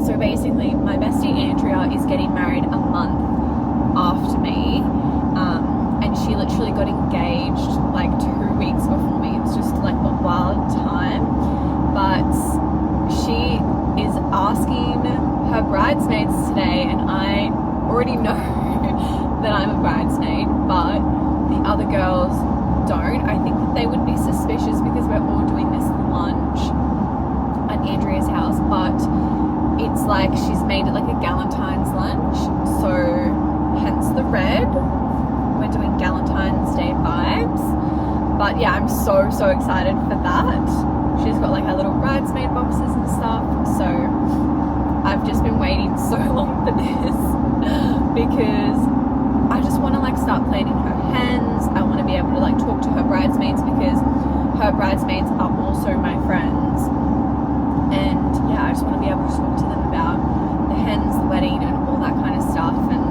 So basically, my bestie Andrea is getting married a month after me, and she literally got engaged like 2 weeks before me. It's just like a wild time. But she is asking her bridesmaids today, and I already know that I'm a bridesmaid, but the other girls don't. I think that they would be suspicious because we're all doing this lunch at Andrea's house, but it's like she's made it like a Galentine's lunch, so hence the red. We're doing Galentine's Day vibes. But yeah, I'm so excited for that. She's got like her little bridesmaid boxes and stuff, so I've just been waiting so long for this because I just want to like start planning her hens. I want to be able to like talk to her bridesmaids because her bridesmaids are also my friends, and yeah, I just want to be able to talk to them about the hens, the wedding, and all that kind of stuff, and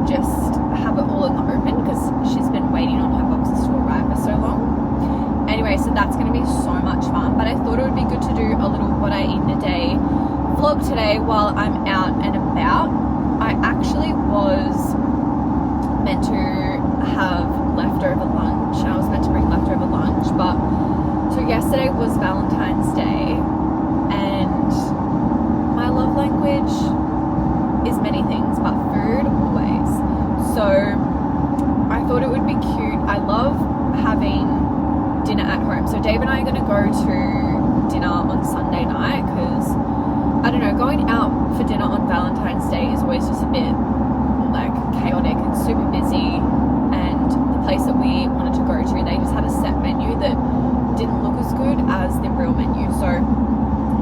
just have it all in the open because she's been waiting on her boxes to arrive for so long. Anyway, so that's going to be so much fun, but I thought it would be good to do a little what I eat in a day vlog today while I'm out and about. I actually was meant to have leftover lunch. I was meant to bring leftover lunch, but so yesterday was Valentine's Day, and my love language is many things, but food always. So I thought it would be cute. I love having dinner at home. So Dave and I are going to go to dinner on Sunday night because, I don't know, going out for dinner on Valentine's Day is always just a bit like chaotic and super busy, and the place that we wanted to go to, they just had a set menu that didn't look as good as the real menu, so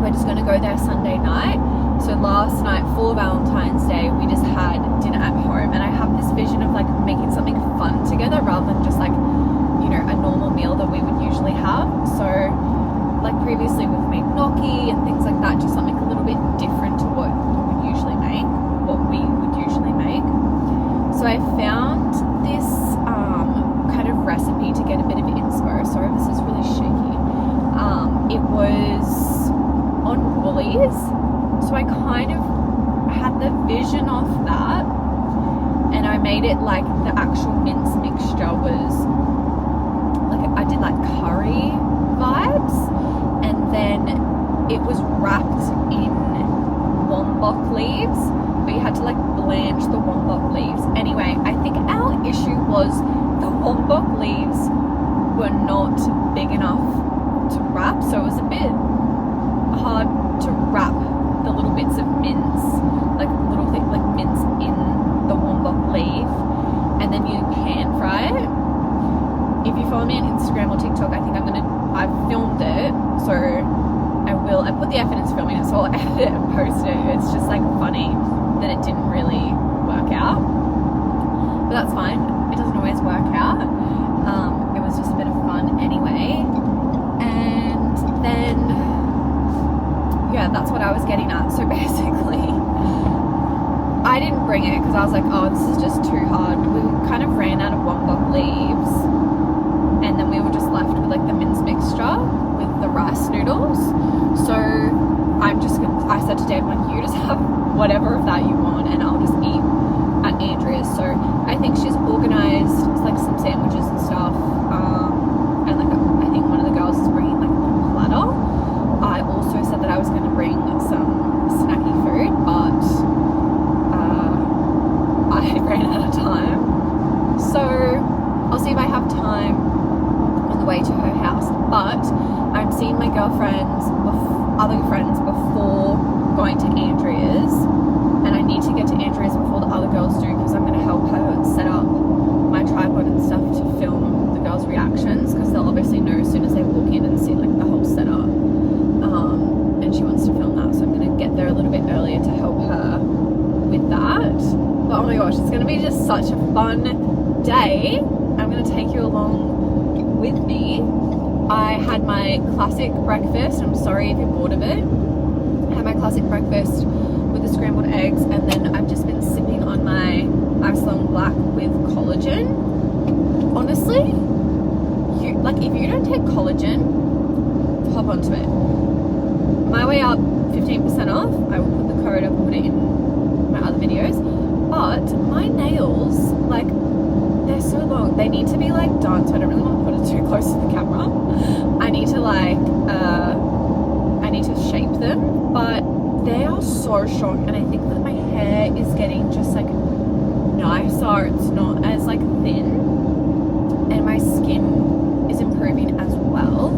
we're just going to go there Sunday night. So last night for Valentine's Day we just had dinner at home, and I have this vision of like making something fun together rather than just like, you know, a normal meal that we would usually have. So like previously we've made gnocchi and things like that, just something a little bit different to what we would usually make. So I found this kind of recipe to get a bit of inspo. Sorry, this is really shaky. It was on Woolies, so I kind of had the vision of that, and I made it like the actual mince mixture was like, I did like curry vibes, and then it was wrapped in wombok leaves, but you had to like blanch the wombok leaves. Anyway, I think our issue was the wombok leaves were not big enough to wrap, so it was a bit hard to wrap the little bits of mince, like little things like mince in the wombok leaf, and then you pan fry it. If you follow me on Instagram or TikTok, I think I've filmed it, so I put the effort into filming it, so I'll edit it and post it. It's just like funny that it didn't really work out, but that's fine. It doesn't always work out. It was just a bit of fun anyway. And then yeah, that's what I was getting at. So basically I didn't bring it because I was like, oh, this is just too hard. We kind of ran out of wombok leaves, and then we were just left with like the mince mixture with the rice noodles. So I said to Dave, like, you just have whatever of that you want, and I'll just eat at Andrea's. So I think she's organized like some sandwiches and stuff, and like I think one of the girls is bringing like a little platter. I also said that I was going to bring some snacky food, but I ran out of time, so I'll see if I have time on the way to her house. But I'm seeing my girlfriends, other friends, before going to Andrea's, and I need to get to Andrea's before the other girls do, because I'm going to help her set up my tripod and stuff to film the girls' reactions, because they'll obviously know as soon as they walk in and see like the whole setup, and she wants to film that, so I'm going to get there a little bit earlier to help her with that. But oh my gosh, it's going to be just such a fun day. I'm going to take you along with me. I had my classic breakfast. I'm sorry if you're bored of it. I had my classic breakfast with the scrambled eggs, and then I've just been sipping on my Iceland black with collagen. Honestly, if you don't take collagen, hop onto it. My way up, 15% off. I will put the code of put it in my other videos. But my nails, like, they're so long. They need to be like done, so I don't really want to put it too close to the camera. I need to like, I need to shape them, but they are so strong, and I think that my hair is getting just like nicer. It's not as like thin, and my skin is improving as well.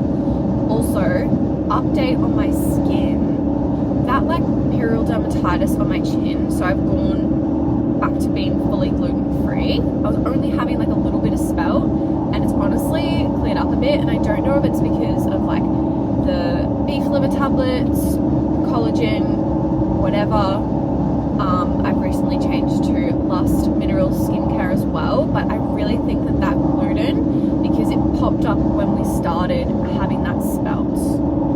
Also, update on my skin, that like periodic dermatitis on my chin, so I've gone back to being fully gluten-free. I was only having like a little bit of spell, and it's honestly cleared up a bit, and I don't know if it's because of like the beef liver tablets, collagen, whatever. I've recently changed to Lust Mineral Skincare as well, but I really think that gluten, because it popped up when we started having that spelt,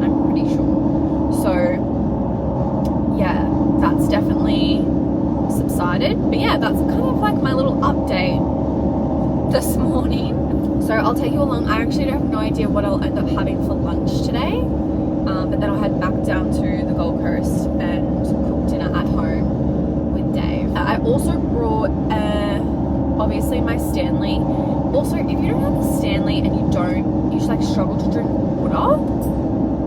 I'm pretty sure. So yeah, that's definitely subsided. But yeah, that's kind of like my little update this morning. So I'll take you along. I actually have no idea what I'll end up having for lunch today, but then I'll head back down to the Gold Coast and cook dinner at home with Dave. I also brought obviously my Stanley. Also, if you don't have a Stanley and you like struggle to drink water,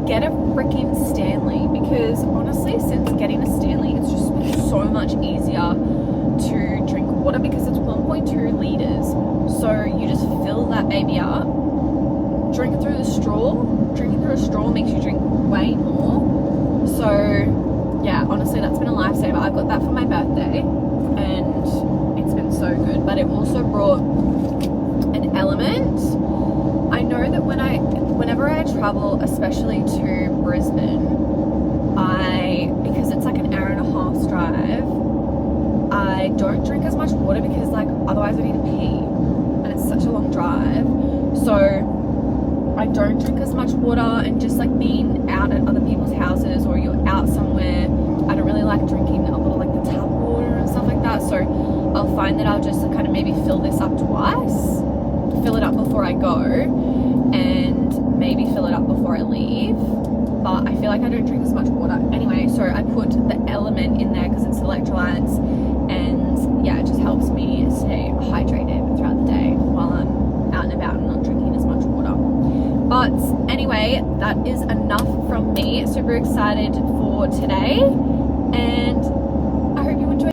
get a freaking Stanley, because honestly, since getting a Stanley, it's just been so much easier to drink water, because it's 1.2 liters. So you just fill that baby up, drink it through the straw. Drinking through a straw makes you drink way more. So yeah, honestly, that's been a lifesaver. I got that for my birthday, and it's been so good. But it also brought an LMNT. I know that whenever I travel, especially to Brisbane, because it's like an hour and a half's drive, I don't drink as much water, because like otherwise I need to pee, and it's such a long drive. So I don't drink as much water, and just like being out at other people's houses, or you're out somewhere, I don't really like drinking a lot of like the tap water and stuff like that. So I'll find that I'll just kind of maybe fill this up twice, fill it up before I go, and maybe fill it up before I leave. But I feel like I don't drink as much water anyway, so I put the LMNT in there because it's electrolytes, and yeah, it just helps me stay hydrated throughout the day while I'm out and about and not drinking as much water. But anyway, that is enough from me. Super excited for today, and I hope you enjoy.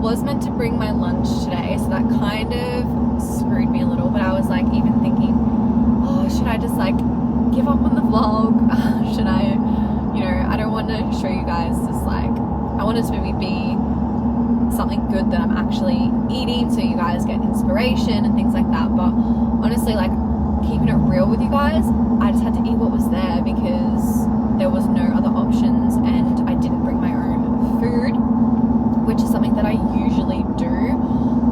Was meant to bring my lunch something good that I'm actually eating, so you guys get inspiration and things like that. But honestly, like, keeping it real with you guys, I just had to eat what was there because there was no other options, and I didn't bring my own food, which is something that I usually do,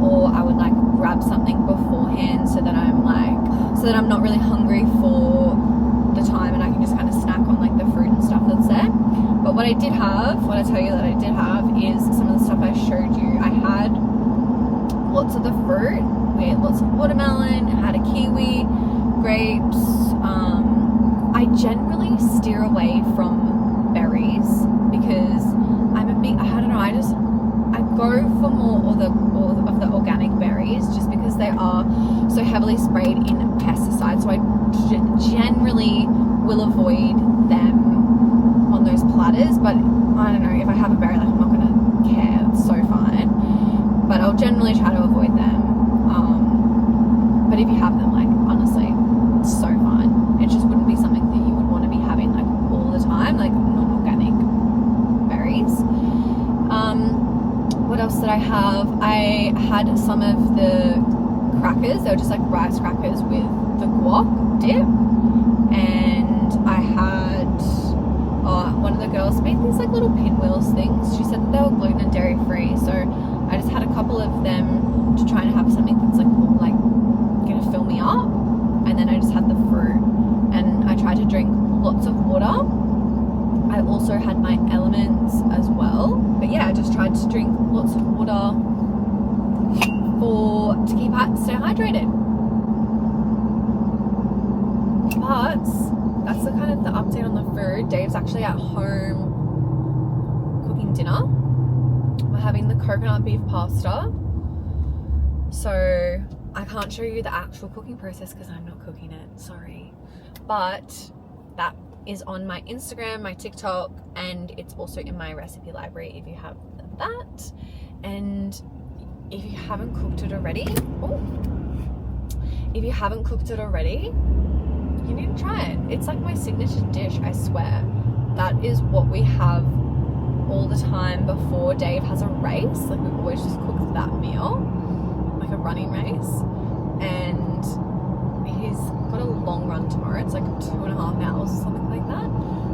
or I would like grab something beforehand so that I'm not really hungry for the time, and I can just kind of snack on like the fruit and stuff that's there. But what I tell you that I did have is some of the stuff I showed you. I had lots of the fruit. We had lots of watermelon, I had a kiwi, grapes. I generally steer away from berries because I go for more of the organic berries, just because they are so heavily sprayed in pesticides. So I generally will avoid them on those platters. But I don't know, if I have a berry, like, I'm not gonna care, it's so fine. But I'll generally try to avoid them. But if you have them, like, honestly, it's so fine. It just wouldn't be something that you would want to be having like all the time, like non-organic berries. What else did I have? I had some of the crackers. They were just like rice crackers with the guac dip. And I had one of the girls made these like little pinwheels things. She said that they were gluten and dairy free, so I just had a couple of them to try and have something that's like more like gonna fill me up. And then I just had the fruit, and I tried to drink lots of water. I also had my elements as well, but yeah, I just tried to drink lots of water to stay hydrated. But that's the kind of the update on the food. Dave's actually at home cooking dinner. We're having the coconut beef pasta, so I can't show you the actual cooking process because I'm not cooking it, sorry. But that is on my Instagram, my TikTok, and it's also in my recipe library if you have that. And if you haven't cooked it already, you need to try it. It's like my signature dish, I swear. That is what we have all the time before Dave has a race. Like, we always just cook that meal, like a running race. And he's got a long run tomorrow. It's like 2.5 hours or something like that.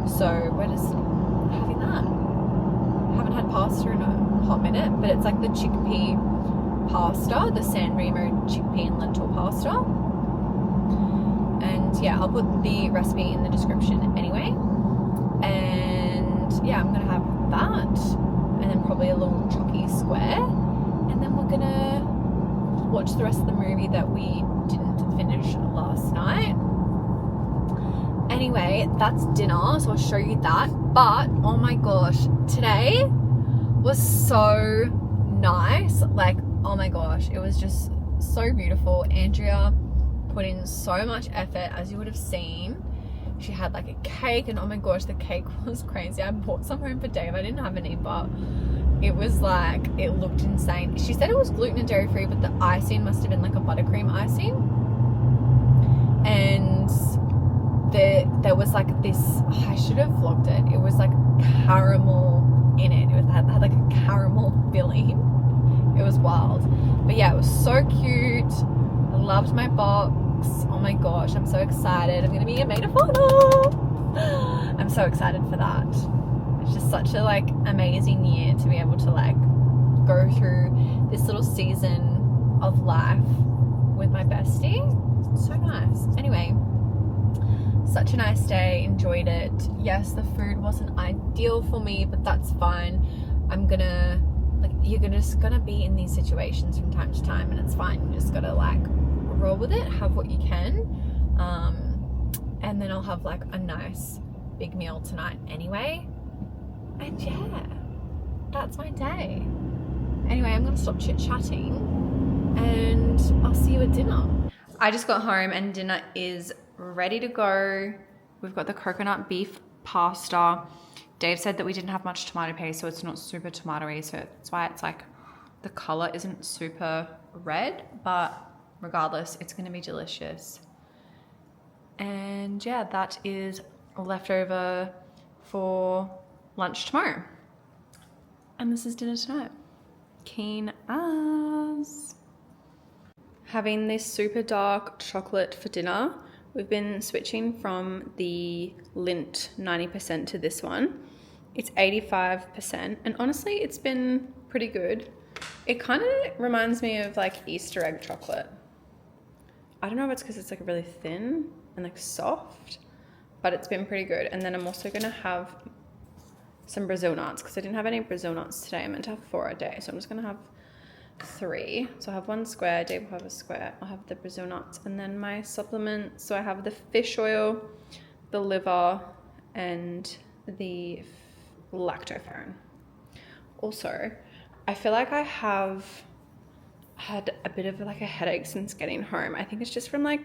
So we're just having that. Haven't had pasta in a hot minute, but it's like the chickpea pasta, the San Remo chickpea and lentil pasta. And yeah, I'll put the recipe in the description anyway. And yeah, I'm gonna have that, and then probably a little chocky square, and then we're gonna watch the rest of the movie that we didn't finish last night. Anyway, that's dinner, so I'll show you that. But oh my gosh, today was so nice. Like, oh my gosh, it was just so beautiful. Andrea put in so much effort, as you would have seen. She had like a cake, and oh my gosh, the cake was crazy. I bought some home for Dave. I didn't have any, but it was like, it looked insane. She said it was gluten and dairy free, but the icing must have been like a buttercream icing. And there was like this, I should have vlogged it. It was like caramel in it. It had like a caramel filling. It was wild. But yeah, it was so cute. I loved my box. Oh my gosh, I'm so excited. I'm gonna be a maid of honor. I'm so excited for that. It's just such a like amazing year to be able to like go through this little season of life with my bestie. It's so nice. Anyway, such a nice day. Enjoyed it. Yes, the food wasn't ideal for me, but that's fine. I'm gonna like, you're just gonna be in these situations from time to time, and it's fine. You just gotta like roll with it, have what you can, and then I'll have like a nice big meal tonight anyway. And yeah, that's my day. Anyway, I'm gonna stop chit-chatting, and I'll see you at dinner. I just got home and dinner is ready to go. We've got the coconut beef pasta. Dave said that we didn't have much tomato paste, so it's not super tomatoey, so that's why it's like the color isn't super red, but regardless, it's going to be delicious. And yeah, that is leftover for lunch tomorrow. And this is dinner tonight. Keen as. Having this super dark chocolate for dinner. We've been switching from the Lindt 90% to this one. It's 85%, and honestly, it's been pretty good. It kind of reminds me of like Easter egg chocolate. I don't know if it's because it's like really thin and like soft, but it's been pretty good. And then I'm also gonna have some Brazil nuts because I didn't have any Brazil nuts today. I meant to have 4 a day, so I'm just gonna have 3. So I have 1 square, Dave will have a square. I'll have the Brazil nuts, and then my supplements. So I have the fish oil, the liver, and the lactoferrin. Also, I feel like I have had a bit of like a headache since getting home. I think it's just from like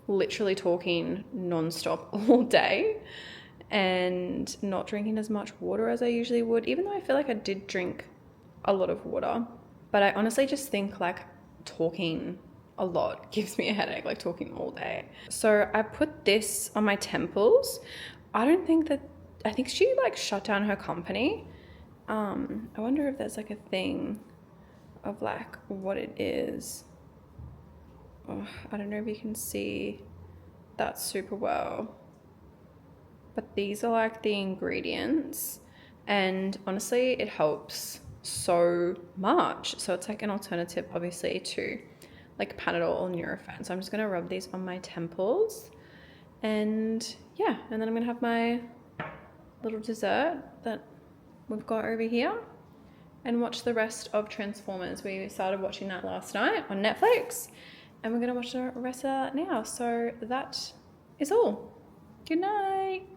literally talking non-stop all day and not drinking as much water as I usually would, even though I feel like I did drink a lot of water. But I honestly just think like talking a lot gives me a headache, like talking all day. So I put this on my temples. I think she like shut down her company. I wonder if there's like a thing of like what it is. Oh, I don't know if you can see that super well, but these are like the ingredients, and honestly it helps so much. So it's like an alternative obviously to like Panadol or Nurofen. So I'm just gonna rub these on my temples, and yeah, and then I'm gonna have my little dessert that we've got over here and watch the rest of Transformers. We started watching that last night on Netflix, and we're gonna watch the rest of that now. So that is all. Good night.